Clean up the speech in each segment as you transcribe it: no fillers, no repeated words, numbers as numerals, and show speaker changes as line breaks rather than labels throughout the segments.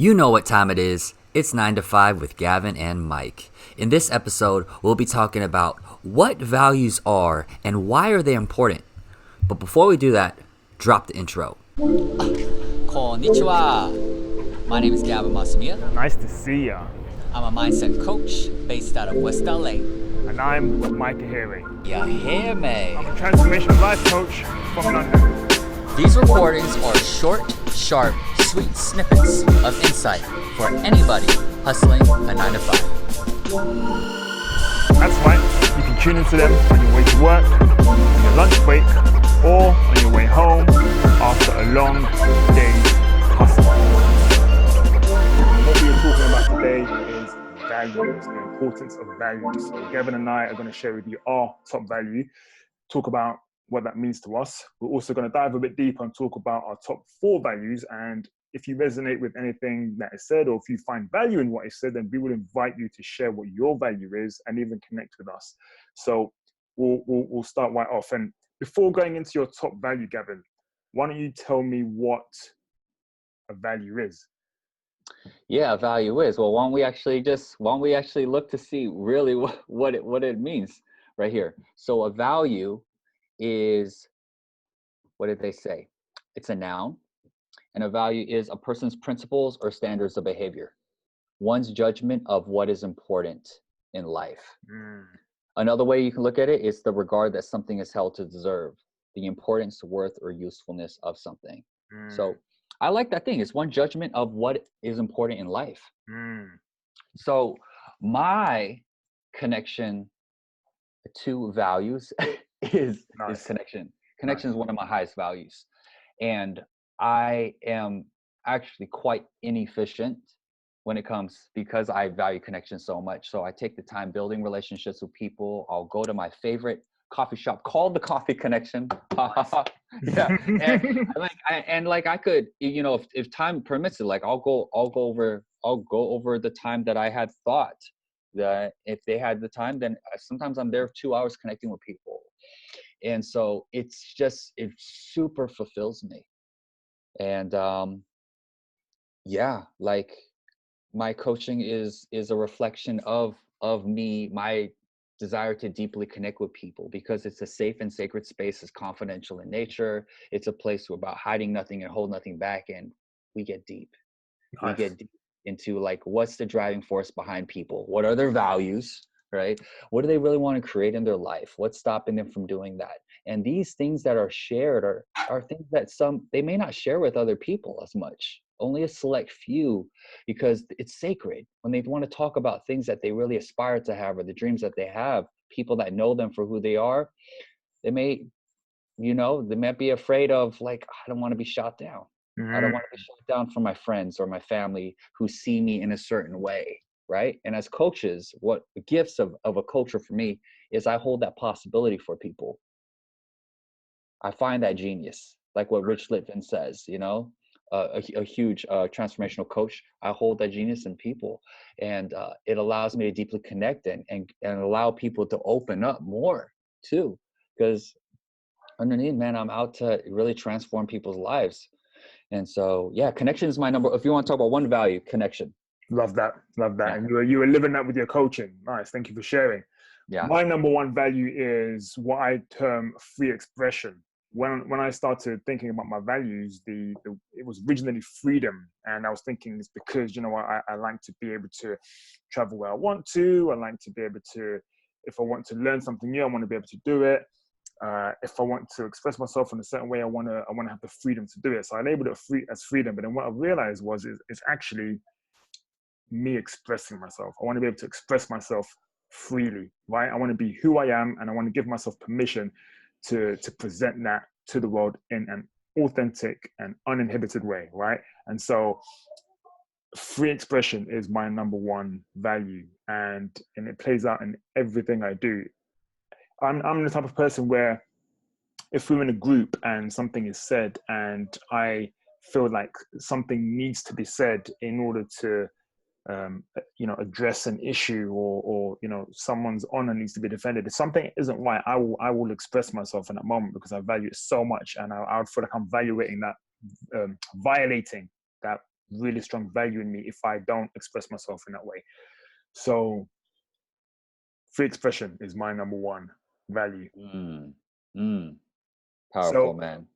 You know what time it is. It's 9 to 5 with Gavin and Mike. In this episode, we'll be talking about what values are and why are they important. But before we do that, drop the intro. Konnichiwa. My name is Gavin Masumiya.
Nice to see ya.
I'm a mindset coach based out of West LA.
And I'm Mike Aheirwe.
You hear me?
I'm a Transformational Life Coach from London.
These recordings are short, sharp, sweet snippets of insight for anybody hustling a 9 to 5.
That's right. You can tune into them on your way to work, on your lunch break, or on your way home after a long day's hustle. What we are talking about today is values, the importance of values. So Gavin and I are going to share with you our top value, talk about what that means to us. We're also going to dive a bit deeper and talk about our top 4 values. And if you resonate with anything that is said, or if you find value in what is said, then we will invite you to share what your value is and even connect with us. So we'll start right off. And before going into your top value, Gavin, why don't you tell me what a value is?
Yeah, value is. Well, why don't we actually look to see really what it means right here. So a value is, what did they say? It's a noun, and a value is a person's principles or standards of behavior, one's judgment of what is important in life. Another way you can look at it is the regard that something is held to deserve, the importance, worth, or usefulness of something. So I like that thing. It's one judgment of what is important in life. So my connection to values is connection. Connection is one of my highest values. And I am actually quite inefficient when it comes, because I value connection so much. So I take the time building relationships with people. I'll go to my favorite coffee shop called the Coffee Connection. Yeah. And I could, if time permits it, like I'll go over the time that I had thought that if they had the time, then sometimes I'm there 2 hours connecting with people. And so it super fulfills me. And like my coaching is a reflection of me, my desire to deeply connect with people, because it's a safe and sacred space. It's confidential in nature. It's a place about hiding nothing and hold nothing back. And we get deep. We get deep into like, what's the driving force behind people? What are their values, right? What do they really want to create in their life? What's stopping them from doing that? And these things that are shared are things that they may not share with other people as much, only a select few, because it's sacred. When they want to talk about things that they really aspire to have, or the dreams that they have, people that know them for who they are, they may be afraid of, like, I don't want to be shot down. I don't want to be shut down from my friends or my family who see me in a certain way, right? And as coaches, what the gifts of a culture for me is I hold that possibility for people. I find that genius, like what Rich Litvin says, a huge transformational coach. I hold that genius in people, and it allows me to deeply connect and allow people to open up more too, because underneath, man, I'm out to really transform people's lives. And so, yeah, connection is my number. If you want to talk about one value, connection.
Love that.
Yeah.
And you were living that with your coaching. Nice. Thank you for sharing.
Yeah.
My number one value is what I term free expression. When I started thinking about my values, it was originally freedom. And I was thinking it's because, I like to be able to travel where I want to. I like to be able to, if I want to learn something new, I want to be able to do it. If I want to express myself in a certain way, I want to have the freedom to do it. So I labeled it as freedom. But then what I realized was it's actually me expressing myself. I want to be able to express myself freely, right? I want to be who I am, and I want to give myself permission to present that to the world in an authentic and uninhibited way, right? And so free expression is my number one value, and it plays out in everything I do. I'm the type of person where if we're in a group and something is said and I feel like something needs to be said in order to address an issue, or someone's honor needs to be defended, if something isn't right, I will express myself in that moment, because I value it so much, and I feel like I'm violating that really strong value in me if I don't express myself in that way. So free expression is my number one value.
Powerful,
So
man.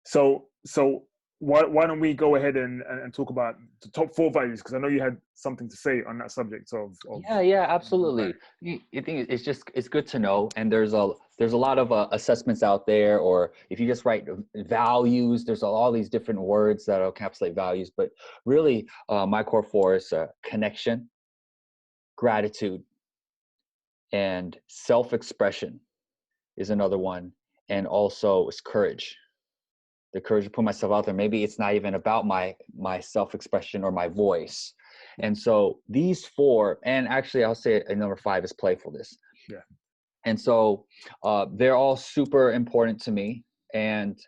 so why don't we go ahead and talk about the top 4 values, because I know you had something to say on that subject of
Yeah, absolutely. I think it's good to know, and there's a lot of assessments out there, or if you just write values, there's all these different words that encapsulate values, but really my core 4 is connection, gratitude, and self-expression is another one, and also is courage. The courage to put myself out there. Maybe it's not even about my self-expression or my voice. And so these 4, and actually I'll say number 5 is playfulness.
Yeah.
And so they're all super important to me. And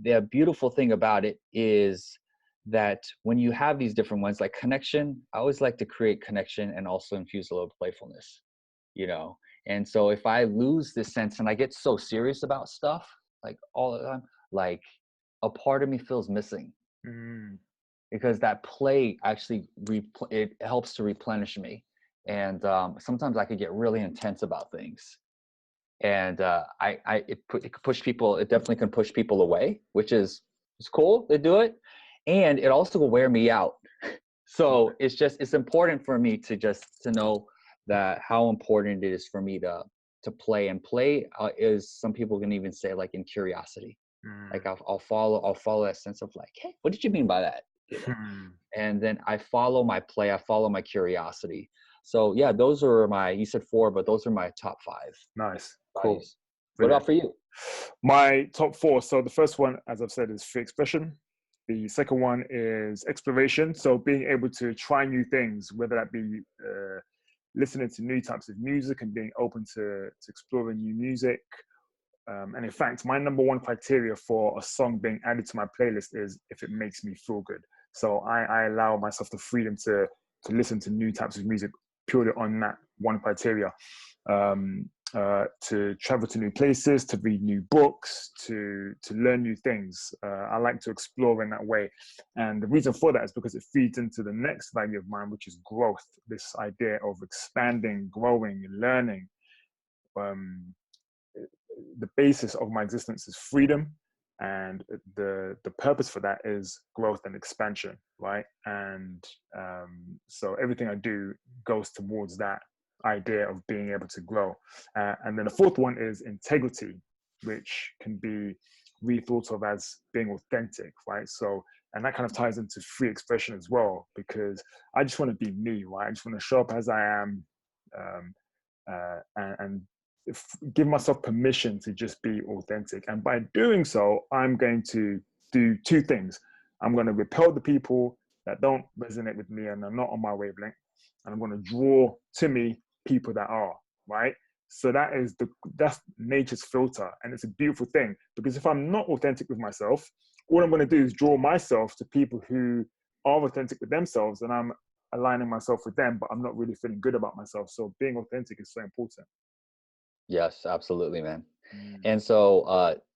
the beautiful thing about it is that when you have these different ones, like connection, I always like to create connection and also infuse a little playfulness, you know? And so if I lose this sense and I get so serious about stuff, like all the time, like a part of me feels missing, because that play actually it helps to replenish me. And sometimes I could get really intense about things, and it could push people. It definitely can push people away, which is it's cool to do it, and it also will wear me out. So it's important for me to know that how important it is for me to play, and play is, some people can even say, like, in curiosity. Like I'll follow that sense of like, hey, what did you mean by that? You know? And then I follow my play, I follow my curiosity. So yeah, those are you said 4, but those are my top 5.
Nice.
Cool.
Values.
What about for you?
My top 4. So the first one, as I've said, is free expression. The second one is exploration. So being able to try new things, whether that be listening to new types of music and being open to exploring new music. And in fact, my number 1 criteria for a song being added to my playlist is if it makes me feel good. So I allow myself the freedom to listen to new types of music purely on that 1 criteria. To travel to new places, to read new books, to learn new things. I like to explore in that way. And the reason for that is because it feeds into the next value of mine, which is growth. This idea of expanding, growing, learning. The basis of my existence is freedom, and the purpose for that is growth and expansion, right? And so everything I do goes towards that idea of being able to grow. And then the 4th one is integrity, which can be rethought of as being authentic, right? So, and that kind of ties into free expression as well, because I just want to be me, right? I just want to show up as I am, and give myself permission to just be authentic. And by doing so, I'm going to do 2 things. I'm going to repel the people that don't resonate with me and are not on my wavelength. And I'm going to draw to me people that are, right? So that's nature's filter. And it's a beautiful thing, because if I'm not authentic with myself, all I'm going to do is draw myself to people who are authentic with themselves, and I'm aligning myself with them, but I'm not really feeling good about myself. So being authentic is so important.
Yes, absolutely, man. And so,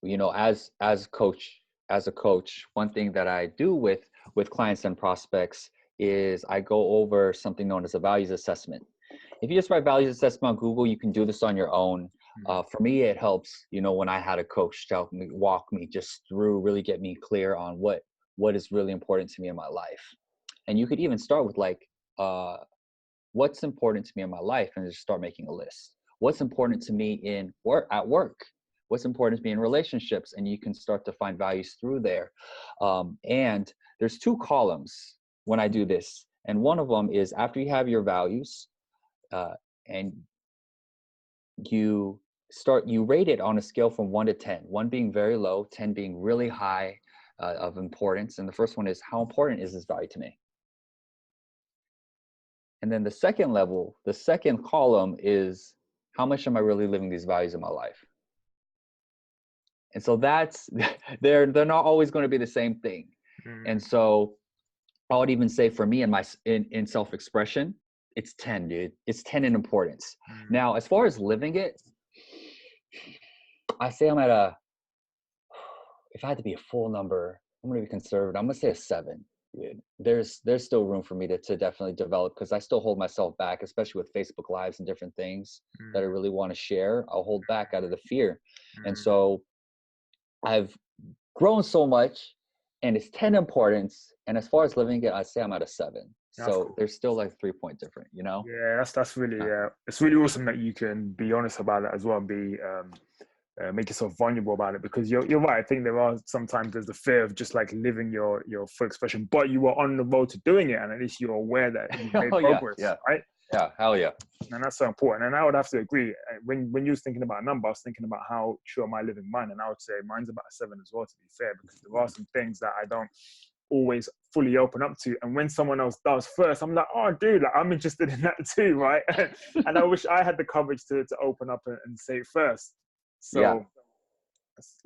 as a coach, one thing that I do with clients and prospects is I go over something known as a values assessment. If you just write values assessment on Google, you can do this on your own. For me, it helps, when I had a coach to help me walk me just through, really get me clear on what is really important to me in my life. And you could even start with like, what's important to me in my life, and just start making a list. What's important to me at work? What's important to me in relationships? And you can start to find values through there. And there's 2 columns when I do this. And one of them is after you have your values, and you rate it on a scale from 1 to 10, 1 being very low, 10 being really high of importance. And the first one is, how important is this value to me? And then the second column is, how much am I really living these values in my life? And so that's, they're not always going to be the same thing. And so I would even say for me in self-expression, it's 10, dude. It's 10 in importance. Now, as far as living it, I say I'm at if I had to be a full number, I'm going to be conservative. I'm going to say a 7. Yeah, there's still room for me to definitely develop, because I still hold myself back, especially with Facebook Lives and different things that I
Mm,
really want to share. I'll hold back out of the fear. And
mm,
so I've grown so much, and it's 10 importance. And as far as living it, I say I'm at a 7.
that's
So
cool.
there's still like 3 point different, you know?
Yeah, that's really
Uh,
it's really awesome that you can be honest about it as well, and be make yourself vulnerable about it, because you're right. I think there are sometimes there's the fear of just like living your full expression, but you are on the road to doing it, and at least you're aware that you've made
oh yeah,
progress,
yeah,
right?
yeah, hell yeah.
And that's so important. And I would have to agree. When you was thinking about a number, I was thinking about how true am I living mine, and I would say mine's about a 7 as well. To be fair, because there are some things that I don't always fully open up to, and when someone else does first, I'm like, oh dude, like, I'm interested in that too, right? And I wish I had the courage to open up and say it first.
Yeah.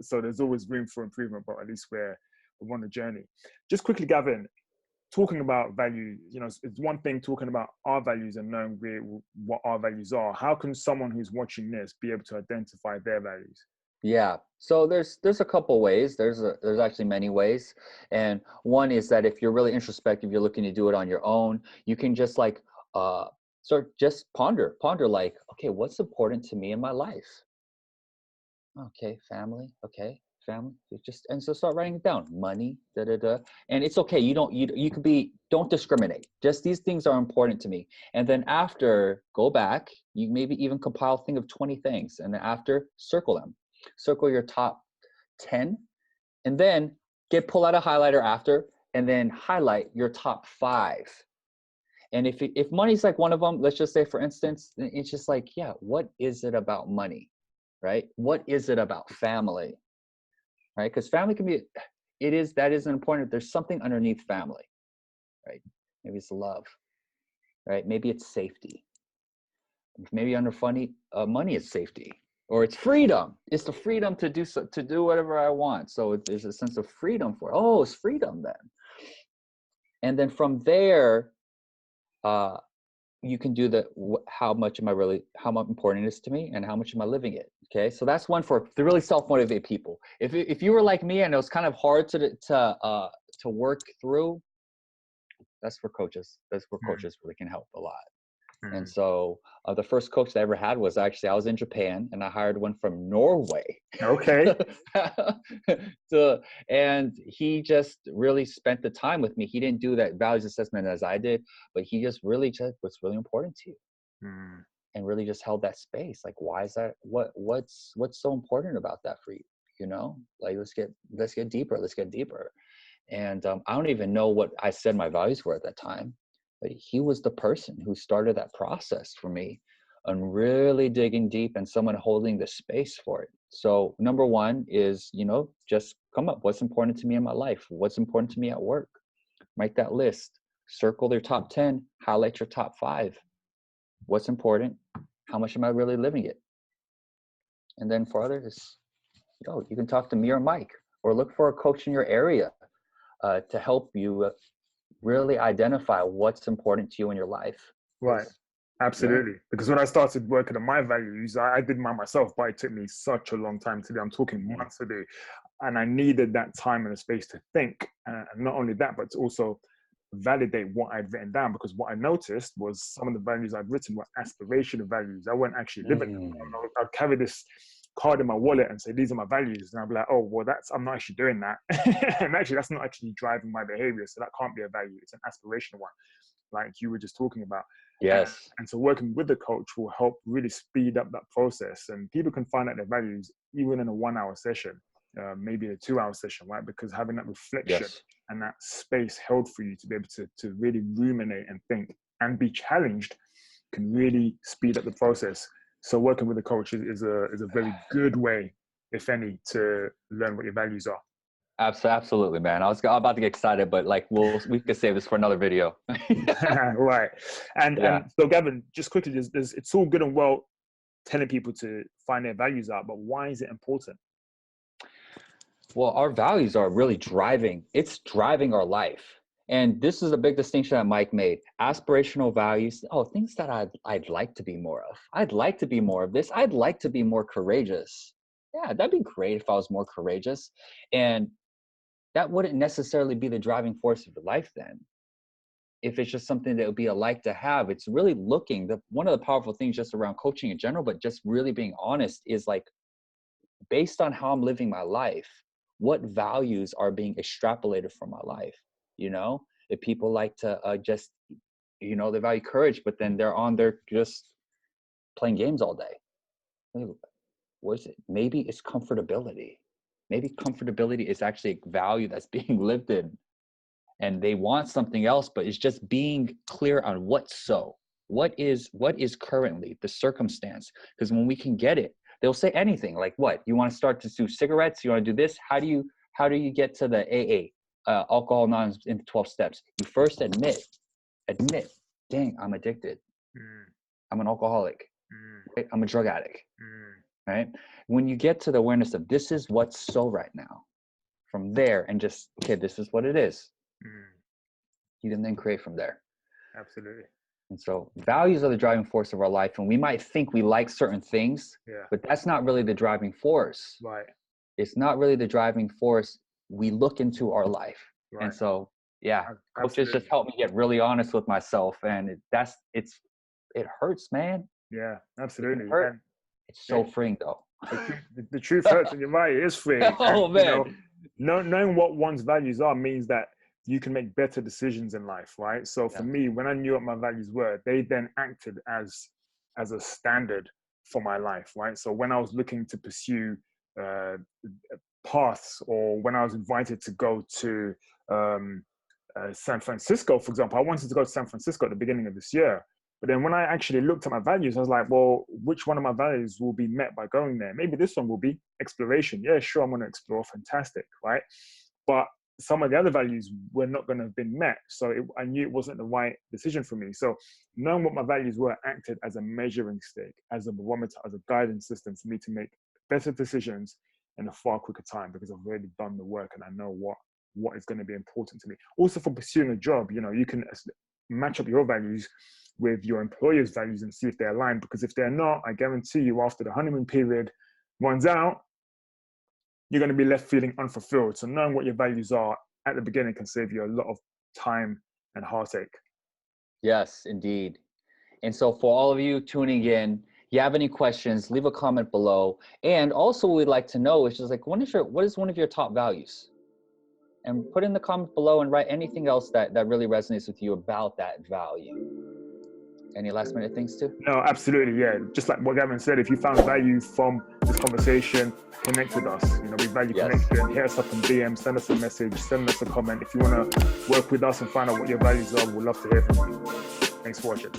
So there's always room for improvement, but at least we're on a journey. Just quickly, Gavin, talking about value, it's one thing talking about our values and knowing what our values are. How can someone who's watching this be able to identify their values?
Yeah. So there's a couple ways. There's actually many ways. And one is that if you're really introspective, you're looking to do it on your own, you can just like sort of just ponder like, okay, what's important to me in my life? Okay, family. Okay, family. And so start writing it down. Money, da da da. And it's okay. You could be, don't discriminate. Just these things are important to me. And then after, go back. You maybe even compile a thing of 20 things, and then after, circle them. Circle your top 10, and then pull out a highlighter after, and then highlight your top 5. And if money's like one of them, let's just say for instance, it's just like, yeah, what is it about money? Right? What is it about family? Right? Because family can be, that is important. There's something underneath family, right? Maybe it's love, right? Maybe it's safety. Maybe under money is safety, or it's freedom. It's the freedom to do whatever I want. So there's a sense of freedom it's freedom then. And then from there, you can do how much important it is to me, and how much am I living it. Okay, so that's one for the really self-motivated people. If you were like me and it was kind of hard to work through, that's where coaches really can help a lot. And so the first coach that I ever had was actually, I was in Japan, and I hired one from Norway.
Okay.
And he just really spent the time with me. He didn't do that values assessment as I did, but he just really checked what's really important to you. And really just held that space. Like, why is that? What's so important about that for you? Like, let's get deeper. Let's get deeper. And I don't even know what I said my values were at that time, but he was the person who started that process for me, and really digging deep, and someone holding the space for it. So number one is, just come up. What's important to me in my life? What's important to me at work? Make that list. Circle your top 10. Highlight your top 5. What's important? How much am I really living it? And then for others, you can talk to me or Mike, or look for a coach in your area to help you really identify what's important to you in your life.
Right. Absolutely. Because when I started working on my values, I did mine myself, but it took me such a long time to do. I'm talking months to do. And I needed that time and a space to think. And not only that, but to also validate what I'd written down, because what I noticed was some of the values I'd written were aspirational values. I wasn't actually living them. I'd carry this card in my wallet and say, these are my values. And I'd be like, oh, well, I'm not actually doing that. And actually, that's not actually driving my behavior. So that can't be a value. It's an aspirational one, like you were just talking about.
Yes.
And so working with the coach will help really speed up that process. And people can find out their values even in a 1-hour session, maybe a 2-hour session, right? Because having that reflection and that space held for you to be able to really ruminate and think and be challenged can really speed up the process. So working with a coach is a very good way, if any, to learn what your values are.
Absolutely, man. I was about to get excited, but like we could save this for another video.
Right. And so Gavin, just quickly, it's all good and well telling people to find their values out, but why is it important?
Well, our values are really driving our life. And this is a big distinction that Mike made. Aspirational values, things that I'd like to be more of. I'd like to be more of this. I'd like to be more courageous. Yeah, that'd be great if I was more courageous. And that wouldn't necessarily be the driving force of your life then. If it's just something that would be a like to have, it's really looking, one of the powerful things just around coaching in general, but just really being honest, is like, based on how I'm living my life, what values are being extrapolated from my life? You know, if people like to just, you know, they value courage, but then they're just playing games all day. What is it? Maybe it's comfortability. Maybe comfortability is actually a value that's being lived in, and they want something else, but it's just being clear on what is currently the circumstance. Because when we can get it, they'll say anything like, what, you want to start to do cigarettes? You want to do this? How do you get to the AA, alcohol anonymous, into 12 steps? You first admit, dang, I'm addicted. I'm an alcoholic. Right? I'm a drug addict. Right? When you get to the awareness of this is what's so right now, from there, and just, okay, this is what it is. You can then create from there.
Absolutely.
And so values are the driving force of our life. And we might think we like certain things, but that's not really the driving force.
Right.
It's not really the driving force. We look into our life. Right. And so, yeah, coaches just helped me get really honest with myself. And it hurts, man.
Yeah, absolutely.
It's so freeing though.
The truth hurts, and you're right, it is freeing.
Oh, man.
You know, knowing what one's values are means that you can make better decisions in life, right? So for me, when I knew what my values were, they then acted as a standard for my life, right? So when I was looking to pursue paths, or when I was invited to go to San Francisco, for example, I wanted to go to San Francisco at the beginning of this year. But then when I actually looked at my values, I was like, well, which one of my values will be met by going there? Maybe this one will be exploration. Yeah, sure, I'm going to explore. Fantastic, right? But some of the other values were not going to have been met. So I knew it wasn't the right decision for me. So knowing what my values were acted as a measuring stick, as a barometer, as a guidance system for me to make better decisions in a far quicker time, because I've already done the work and I know what is going to be important to me. Also for pursuing a job, you know, you can match up your values with your employer's values and see if they're aligned, because if they're not, I guarantee you after the honeymoon period runs out, you're going to be left feeling unfulfilled. So knowing what your values are at the beginning can save you a lot of time and heartache. Yes, indeed. And so for all of you tuning in, you have any questions, leave a comment below. And also what we'd like to know is just like, what is one of your top values? And put in the comment below and write anything else that really resonates with you about that value. Any last minute things too? No, absolutely. Yeah. Just like what Gavin said, if you found value from this conversation, connect with us. You know, we value connection. Hit us up on DM, send us a message, send us a comment. If you want to work with us and find out what your values are, we'd love to hear from you. Thanks for watching.